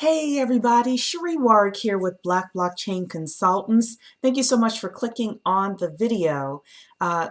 Hey everybody, Sheree Warwick here with Black Blockchain Consultants. Thank you so much for clicking on the video.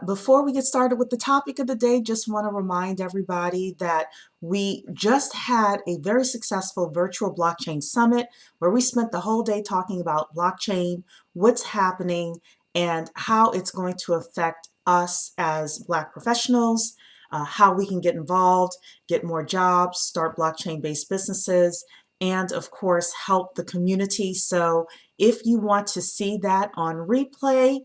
Before we get started with the topic of the day, just want to remind everybody that we just had a very successful virtual blockchain summit where we spent the whole day talking about blockchain, what's happening, and how it's going to affect us as Black professionals, how we can get involved, get more jobs, start blockchain-based businesses, and of course help the community. So if you want to see that on replay,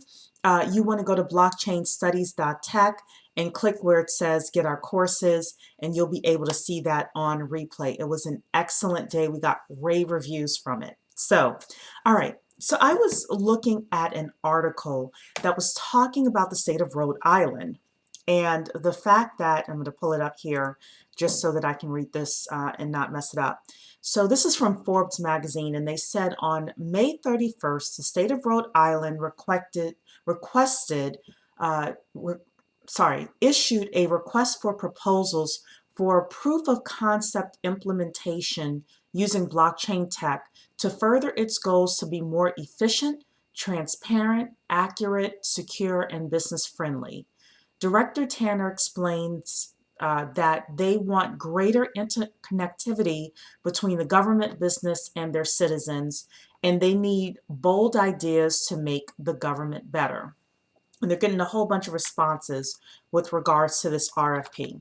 you want to go to blockchainstudies.tech and click where it says get our courses, and you'll be able to see that on replay. It was an excellent day. We got rave reviews from it. So, all right. So I was looking at an article that was talking about the state of Rhode Island and the fact that, I'm going to pull it up here just so that I can read this and not mess it up. So this is from Forbes magazine, and they said on May 31st, the state of Rhode Island issued a request for proposals for proof of concept implementation using blockchain tech to further its goals to be more efficient, transparent, accurate, secure, and business friendly. Director Tanner explains that they want greater interconnectivity between the government, business, and their citizens, and they need bold ideas to make the government better. And they're getting a whole bunch of responses with regards to this RFP.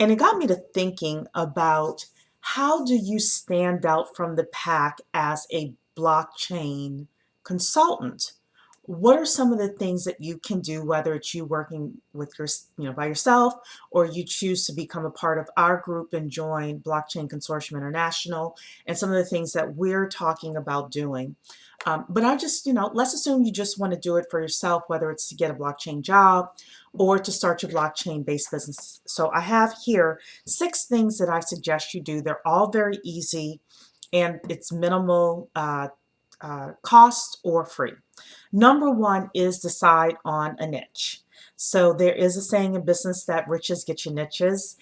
And it got me to thinking about, how do you stand out from the pack as a blockchain consultant? What are some of the things that you can do, whether it's you working with by yourself, or you choose to become a part of our group and join Blockchain Consortium International, and some of the things that we're talking about doing. But I just, let's assume you just want to do it for yourself, whether it's to get a blockchain job or to start your blockchain-based business. So I have here 6 things that I suggest you do. They're all very easy, and it's minimal cost or free. Number 1 is decide on a niche. So there is a saying in business that riches get you niches.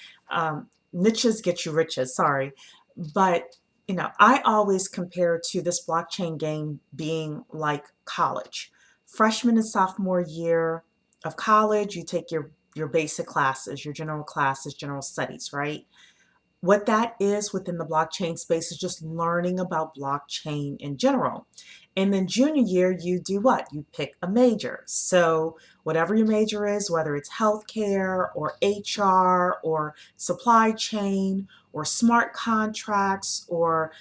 Niches get you riches, sorry. But I always compare to this blockchain game being like college. Freshman and sophomore year of college, you take your basic classes, your general classes, general studies, right? What that is within the blockchain space is just learning about blockchain in general. And then junior year, you do what? You pick a major. So whatever your major is, whether it's healthcare or HR or supply chain or smart contracts or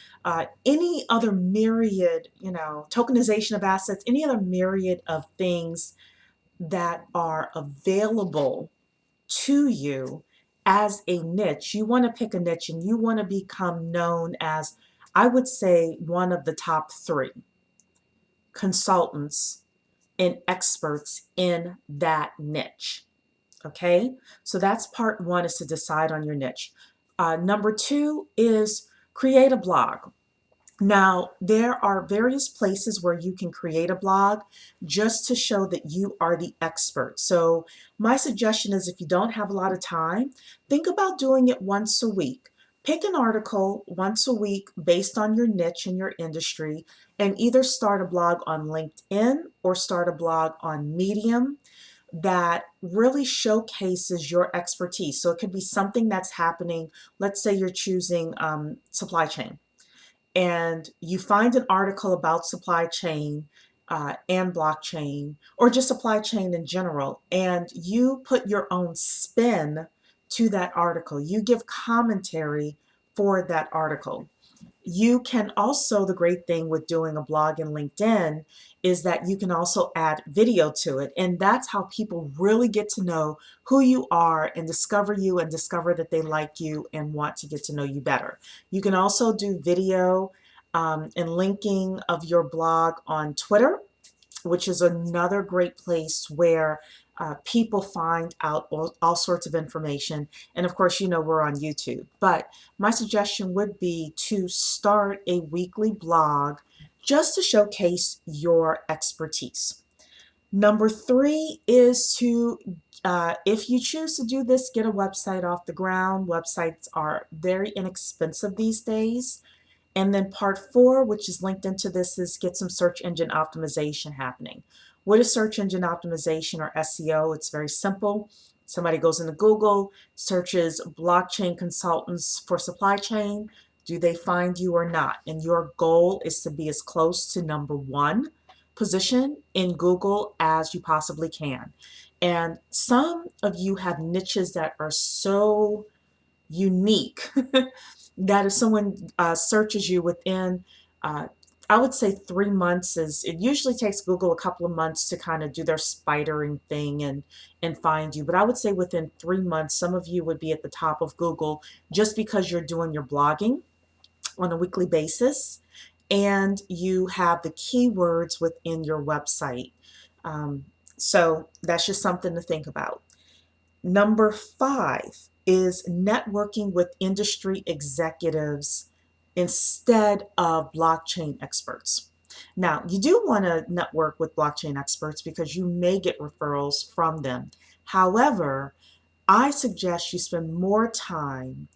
any other myriad, tokenization of assets, any other myriad of things that are available to you as a niche. You want to pick a niche and you want to become known as, I would say, one of the top 3 consultants and experts in that niche. Okay, so that's part 1, is to decide on your niche. Number 2 is create a blog. Now, there are various places where you can create a blog just to show that you are the expert. So my suggestion is, if you don't have a lot of time, think about doing it once a week. Pick an article once a week based on your niche and your industry, and either start a blog on LinkedIn or start a blog on Medium that really showcases your expertise. So it could be something that's happening. Let's say you're choosing supply chain, and you find an article about supply chain and blockchain, or just supply chain in general, and you put your own spin to that article. You give commentary for that article. You can also, the great thing with doing a blog in LinkedIn is that you can also add video to it. And that's how people really get to know who you are and discover you, and discover that they like you and want to get to know you better. You can also do video and linking of your blog on Twitter, which is another great place where people find out all sorts of information. And of course, we're on YouTube. But my suggestion would be to start a weekly blog just to showcase your expertise. Number 3 is to, if you choose to do this, get a website off the ground. Websites are very inexpensive these days. And then part four, which is linked into this, is get some search engine optimization happening. What is search engine optimization or SEO? It's very simple. Somebody goes into Google, searches blockchain consultants for supply chain. Do they find you or not? And your goal is to be as close to number one position in Google as you possibly can. And some of you have niches that are so unique that if someone searches you within, uh, I would say 3 months is, it usually takes Google a couple of months to kind of do their spidering thing and find you. But I would say within 3 months, some of you would be at the top of Google just because you're doing your blogging on a weekly basis and you have the keywords within your website. Um, so that's just something to think about. Number five is networking with industry executives instead of blockchain experts. Now, you do want to network with blockchain experts because you may get referrals from them. However, I suggest you spend more time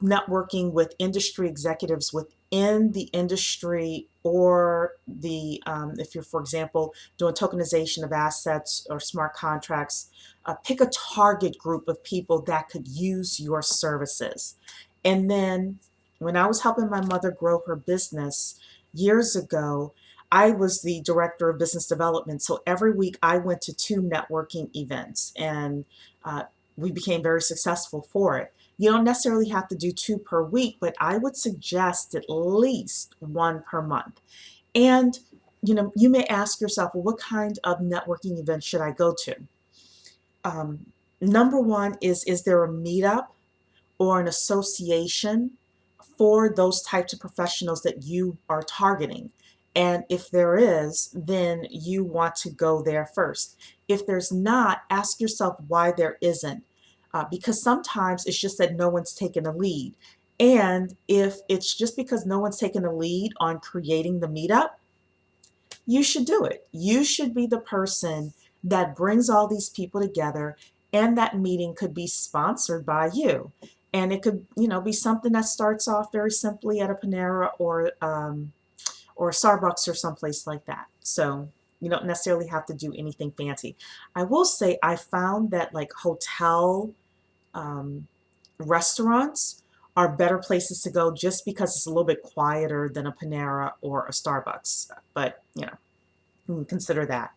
networking with industry executives within the industry or if you're, for example, doing tokenization of assets or smart contracts, pick a target group of people that could use your services. And then when I was helping my mother grow her business years ago, I was the director of business development. So every week I went to 2 networking events and we became very successful for it. You don't necessarily have to do 2 per week, but I would suggest at least 1 per month. And you may ask yourself, well, what kind of networking event should I go to? Number one is there a meetup or an association for those types of professionals that you are targeting? And if there is, then you want to go there first. If there's not, ask yourself why there isn't. Because sometimes it's just that no one's taken a lead. And if it's just because no one's taken a lead on creating the meetup, you should do it. You should be the person that brings all these people together, and that meeting could be sponsored by you. And it could, be something that starts off very simply at a Panera or Starbucks or someplace like that. So you don't necessarily have to do anything fancy. I will say I found that like hotel restaurants are better places to go just because it's a little bit quieter than a Panera or a Starbucks. But you can consider that.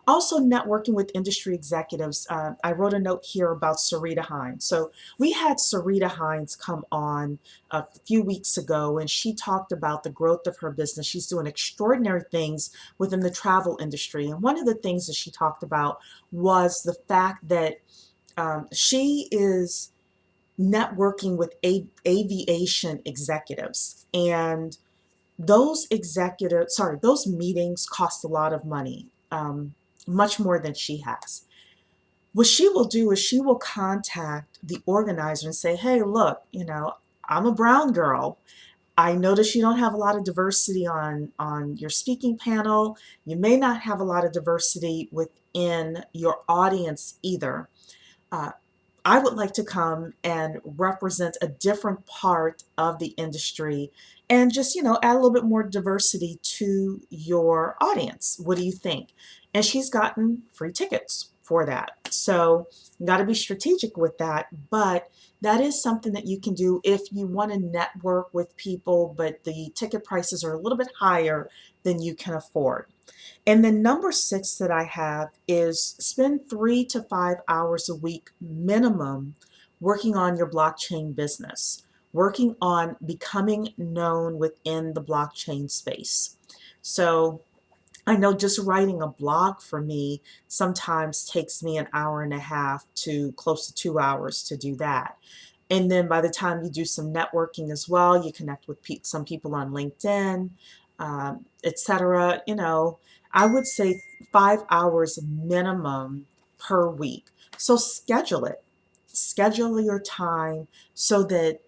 Also, networking with industry executives. I wrote a note here about Sarita Hines. So we had Sarita Hines come on a few weeks ago, and she talked about the growth of her business. She's doing extraordinary things within the travel industry. And one of the things that she talked about was the fact that she is networking with aviation executives. And those meetings cost a lot of money, much more than she has. What she will do is she will contact the organizer and say, hey, look, I'm a brown girl. I notice you don't have a lot of diversity on your speaking panel. You may not have a lot of diversity within your audience either. I would like to come and represent a different part of the industry and just, add a little bit more diversity to your audience. What do you think? And she's gotten free tickets for that. So you got to be strategic with that, but that is something that you can do if you want to network with people, but the ticket prices are a little bit higher than you can afford. And then number six that I have is spend 3 to 5 hours a week minimum working on your blockchain business, working on becoming known within the blockchain space. So I know just writing a blog for me sometimes takes me an hour and a half to close to 2 hours to do that. And then by the time you do some networking as well, you connect with some people on LinkedIn, etc. I would say 5 hours minimum per week. So schedule it. Schedule your time so that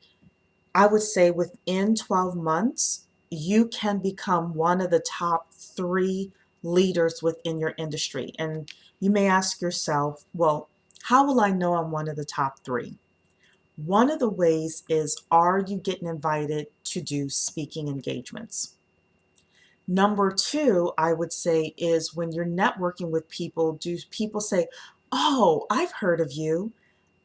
I would say within 12 months, you can become one of the top 3 leaders within your industry. And you may ask yourself, well, how will I know I'm one of the top 3? One of the ways is, are you getting invited to do speaking engagements. Number two, I would say, is when you're networking with people, do people say, "Oh, I've heard of you.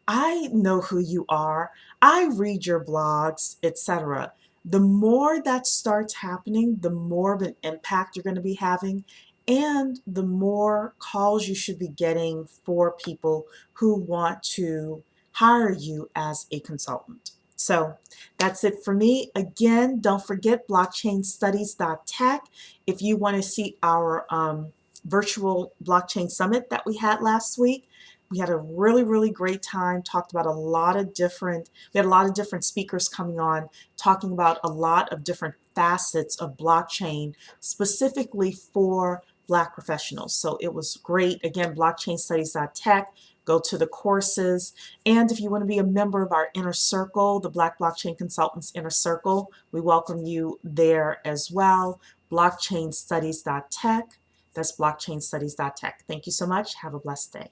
I know who you are. I read your blogs," etc. The more that starts happening, the more of an impact you're going to be having, and the more calls you should be getting for people who want to hire you as a consultant. So that's it for me. Again, don't forget blockchainstudies.tech. If you want to see our virtual blockchain summit that we had last week, we had a really, really great time, talked about we had a lot of different speakers coming on, talking about a lot of different facets of blockchain, specifically for Black professionals. So it was great. Again, blockchainstudies.tech, go to the courses. And if you want to be a member of our inner circle, the Black Blockchain Consultants Inner Circle, we welcome you there as well. Blockchainstudies.tech. That's blockchainstudies.tech. Thank you so much. Have a blessed day.